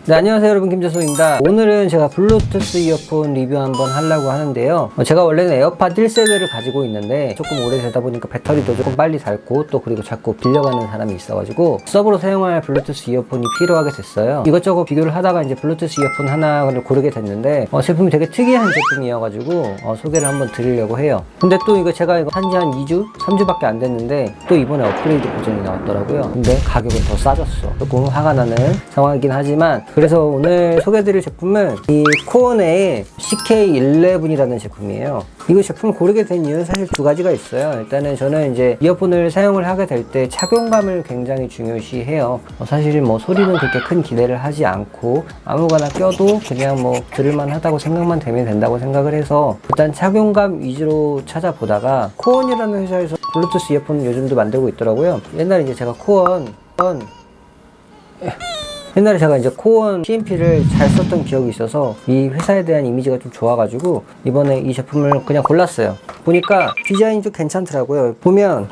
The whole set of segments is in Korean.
네, 안녕하세요 여러분, 김재성입니다. 오늘은 제가 블루투스 이어폰 리뷰 한번 하려고 하는데요. 제가 원래는 에어팟 1세대를 가지고 있는데 조금 오래되다 보니까 배터리도 조금 빨리 닳고 또 그리고 자꾸 빌려가는 사람이 있어가지고 서브로 사용할 블루투스 이어폰이 필요하게 됐어요. 이것저것 비교를 하다가 이제 블루투스 이어폰 하나를 고르게 됐는데 제품이 되게 특이한 제품이어가지고 소개를 한번 드리려고 해요. 근데 또 이거 제가 이거 산지 한 2주? 3주밖에 안 됐는데 또 이번에 업그레이드 버전이 나왔더라고요. 근데 가격은 더 싸졌어. 조금 화가 나는 상황이긴 하지만, 그래서 오늘 소개해드릴 제품은 이 코어네의 CK11이라는 제품이에요. 이 제품을 고르게 된 이유는 사실 두 가지가 있어요. 일단은 저는 이제 이어폰을 사용을 하게 될 때 착용감을 굉장히 중요시해요. 사실 뭐 소리는 그렇게 큰 기대를 하지 않고 아무거나 껴도 그냥 뭐 들을만 하다고 생각만 되면 된다고 생각을 해서 일단 착용감 위주로 찾아보다가 코언이라는 회사에서 블루투스 이어폰 요즘도 만들고 있더라고요. 옛날에 이제 제가 옛날에 제가 이제 코언 PMP를 잘 썼던 기억이 있어서 이 회사에 대한 이미지가 좀 좋아가지고 이번에 이 제품을 그냥 골랐어요. 보니까 디자인이 좀 괜찮더라고요. 보면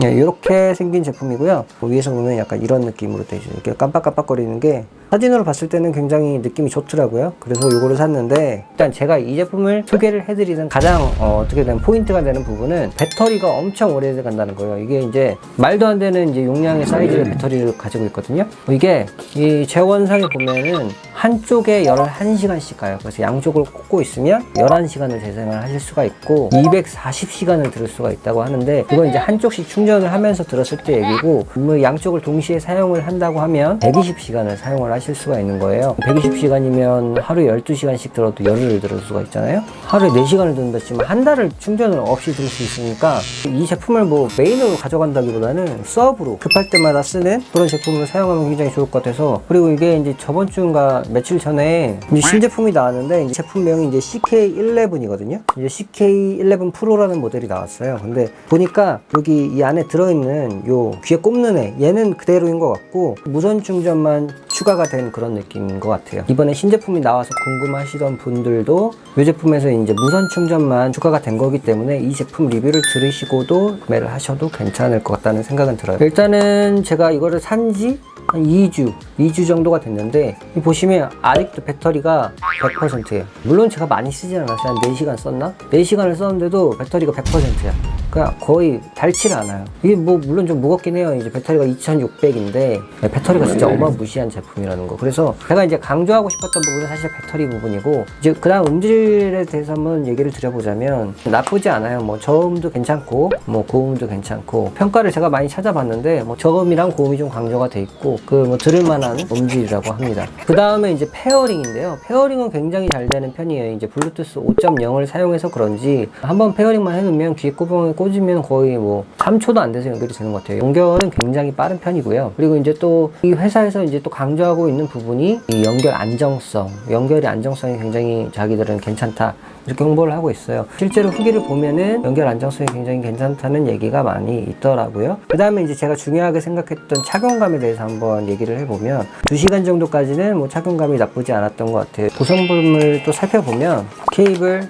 이렇게 생긴 제품이고요. 위에서 보면 약간 이런 느낌으로 되어 있어요. 이렇게 깜빡깜빡거리는 게 사진으로 봤을 때는 굉장히 느낌이 좋더라고요. 그래서 이거를 샀는데, 일단 제가 이 제품을 소개를 해드리는 가장 어떻게 되면 포인트가 되는 부분은 배터리가 엄청 오래 간다는 거예요. 이게 이제 말도 안 되는 이제 용량의 사이즈의 배터리를 가지고 있거든요. 이게 이 재원상에 보면은 한쪽에 11시간씩 가요. 그래서 양쪽을 꽂고 있으면 11시간을 재생을 하실 수가 있고 240시간을 들을 수가 있다고 하는데, 이건 이제 한쪽씩 충전을 하면서 들었을 때 얘기고, 뭐 양쪽을 동시에 사용을 한다고 하면 120시간을 사용을 하실 수가 있는 거예요. 120시간이면 하루에 12시간씩 들어도 열흘을 들을 수가 있잖아요. 하루에 4시간을 듣는다 치면 한 달을 충전을 없이 들을 수 있으니까 이 제품을 뭐 메인으로 가져간다기보다는 서브로 급할 때마다 쓰는 그런 제품을 사용하면 굉장히 좋을 것 같아서. 그리고 이게 이제 저번 주인가 며칠 전에 이제 신제품이 나왔는데, 이제 제품명이 이제 CK11이거든요. 이제 CK11 프로라는 모델이 나왔어요. 근데 보니까 여기 이 안에 들어있는 요 귀에 꼽는 얘는 그대로인 것 같고 무선 충전만 추가가 된 그런 느낌인 것 같아요. 이번에 신제품이 나와서 궁금하시던 분들도 이 제품에서 이제 무선 충전만 추가가 된 거기 때문에 이 제품 리뷰를 들으시고도 구매를 하셔도 괜찮을 것 같다는 생각은 들어요. 일단은 제가 이거를 산지 한 2주 정도가 됐는데, 보시면 아직도 배터리가 100%예요. 물론 제가 많이 쓰진 않았어요. 한 4시간 썼나? 4시간을 썼는데도 배터리가 100%야. 그러니까 거의 닳지를 않아요. 이게 뭐 물론 좀 무겁긴 해요. 이제 배터리가 2600인데 배터리가 진짜 어마무시한 제품이라는 거. 그래서 제가 이제 강조하고 싶었던 부분은 사실 배터리 부분이고, 이제 그 다음 음질에 대해서 한번 얘기를 드려보자면 나쁘지 않아요. 뭐 저음도 괜찮고 뭐 고음도 괜찮고, 평가를 제가 많이 찾아봤는데 뭐 저음이랑 고음이 좀 강조가 돼 있고 그 뭐 들을만한 음질이라고 합니다. 그 다음에 이제 페어링인데요. 페어링은 굉장히 잘 되는 편이에요. 이제 블루투스 5.0을 사용해서 그런지 한번 페어링만 해놓으면 귀 꽂으면 거의 뭐 3초도 안 돼서 연결이 되는 것 같아요. 연결은 굉장히 빠른 편이고요. 그리고 이제 또 이 회사에서 이제 또 강조하고 있는 부분이 이 연결 안정성, 연결의 안정성이 굉장히 자기들은 괜찮다, 이렇게 홍보를 하고 있어요. 실제로 후기를 보면은 연결 안정성이 굉장히 괜찮다는 얘기가 많이 있더라고요. 그 다음에 이제 제가 중요하게 생각했던 착용감에 대해서 한번 얘기를 해보면 2시간 정도까지는 뭐 착용감이 나쁘지 않았던 것 같아요. 구성품을 또 살펴보면 케이블,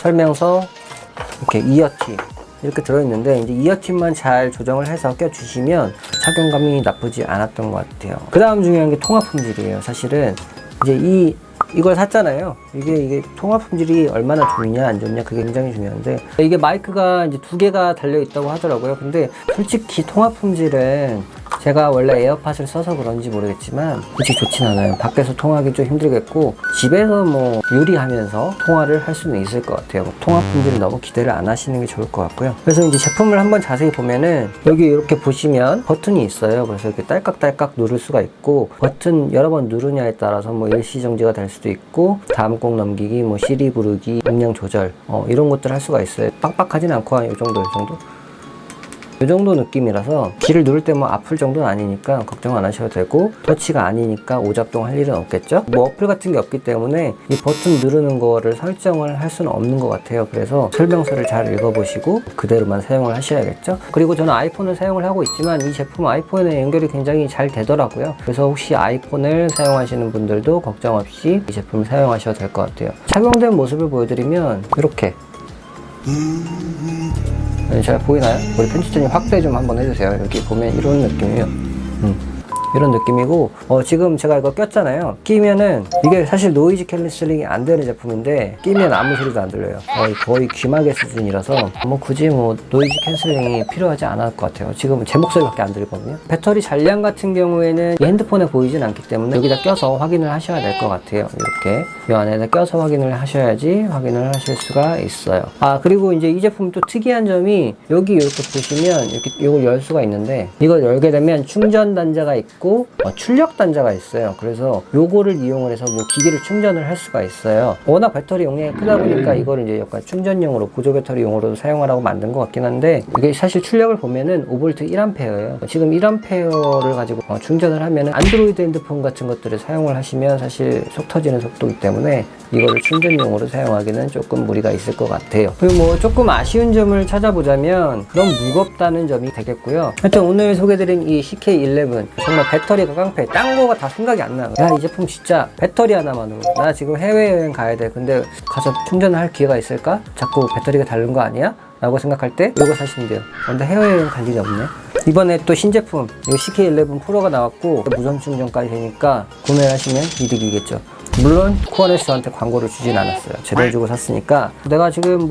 설명서, 이렇게 이어팁 이렇게 들어있는데, 이제 이어팁만 잘 조정을 해서 껴주시면 착용감이 나쁘지 않았던 것 같아요. 그 다음 중요한 게 통화 품질이에요. 사실은 이제 이걸 샀잖아요. 이게 통화 품질이 얼마나 좋냐 안 좋냐 그게 굉장히 중요한데, 이게 마이크가 이제 2개가 달려 있다고 하더라고요. 근데 솔직히 통화 품질은 제가 원래 에어팟을 써서 그런지 모르겠지만 솔직히 좋진 않아요. 밖에서 통화하기 좀 힘들겠고 집에서 뭐 요리하면서 통화를 할 수는 있을 것 같아요. 통화 품질을 너무 기대를 안 하시는 게 좋을 것 같고요. 그래서 이제 제품을 한번 자세히 보면은 여기 이렇게 보시면 버튼이 있어요. 그래서 이렇게 딸깍딸깍 누를 수가 있고, 버튼 여러 번 누르냐에 따라서 뭐 일시 정지가 될 수도 있고 다음 곡 넘기기, 뭐 시리 부르기, 음량 조절 이런 것들 할 수가 있어요. 빡빡하진 않고 한 이 정도 느낌이라서 귀를 누를 때 뭐 아플 정도는 아니니까 걱정 안 하셔도 되고, 터치가 아니니까 오작동 할 일은 없겠죠. 뭐 어플 같은 게 없기 때문에 이 버튼 누르는 거를 설정을 할 수는 없는 것 같아요. 그래서 설명서를 잘 읽어보시고 그대로만 사용을 하셔야겠죠. 그리고 저는 아이폰을 사용을 하고 있지만 이 제품 아이폰에 연결이 굉장히 잘 되더라고요. 그래서 혹시 아이폰을 사용하시는 분들도 걱정 없이 이 제품을 사용하셔도 될 것 같아요. 착용된 모습을 보여드리면 이렇게 잘 보이나요? 우리 편집자님 확대 좀 한번 해주세요. 이렇게 보면 이런 느낌이에요. 이런 느낌이고, 지금 제가 이거 꼈잖아요. 끼면은 이게 사실 노이즈 캔슬링이 안 되는 제품인데 끼면 아무 소리도 안 들려요. 거의 귀마개 수준이라서 굳이 노이즈 캔슬링이 필요하지 않을 것 같아요. 지금 제 목소리밖에 안 들리거든요. 배터리 잔량 같은 경우에는 이 핸드폰에 보이진 않기 때문에 여기다 껴서 확인을 하셔야 될 것 같아요. 이렇게 이 안에다 껴서 확인을 하셔야지 확인을 하실 수가 있어요. 그리고 이제 이 제품 또 특이한 점이 여기 이렇게 보시면 이렇게 이걸 열 수가 있는데, 이걸 열게 되면 충전 단자가 있고 출력 단자가 있어요. 그래서 요거를 이용을 해서 기기를 충전을 할 수가 있어요. 워낙 배터리 용량이 크다 보니까 이거를 이제 약간 충전용으로, 보조 배터리용으로 사용하라고 만든 것 같긴 한데, 이게 사실 출력을 보면은 5V 1A예요. 지금 1A를 가지고 충전을 하면은 안드로이드 핸드폰 같은 것들을 사용을 하시면 사실 속 터지는 속도이기 때문에 이거를 충전용으로 사용하기는 조금 무리가 있을 것 같아요. 그리고 조금 아쉬운 점을 찾아보자면 너무 무겁다는 점이 되겠고요. 하여튼 오늘 소개드린 이 CK11 정말 배터리가 깡패. 딴 거가 다 생각이 안 나요. 이 제품 진짜 배터리 하나만으로, 나 지금 해외여행 가야 돼, 근데 가서 충전을 할 기회가 있을까? 자꾸 배터리가 다른 거 아니야? 라고 생각할 때 이거 사시면 돼요. 근데 해외여행 갈 일이 없네. 이번에 또 신제품 이 CK11 프로가 나왔고 무선 충전까지 되니까 구매를 하시면 이득이겠죠. 물론 코어네스한테 광고를 주진 않았어요. 제대로 주고 샀으니까. 내가 지금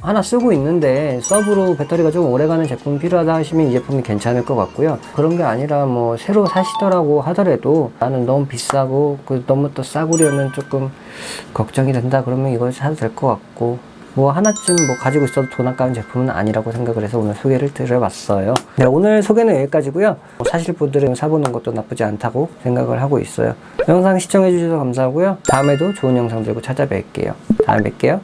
하나 쓰고 있는데 서브로 배터리가 좀 오래가는 제품이 필요하다 하시면 이 제품이 괜찮을 것 같고요. 그런 게 아니라 새로 사시더라고 하더라도 나는 너무 비싸고 너무 또 싸구려면 조금 걱정이 된다 그러면 이걸 사도 될 것 같고, 하나쯤 가지고 있어도 돈 아까운 제품은 아니라고 생각을 해서 오늘 소개를 드려봤어요. 네, 오늘 소개는 여기까지고요. 사실 분들은 사보는 것도 나쁘지 않다고 생각을 하고 있어요. 영상 시청해주셔서 감사하고요. 다음에도 좋은 영상 들고 찾아뵐게요. 다음에 뵐게요.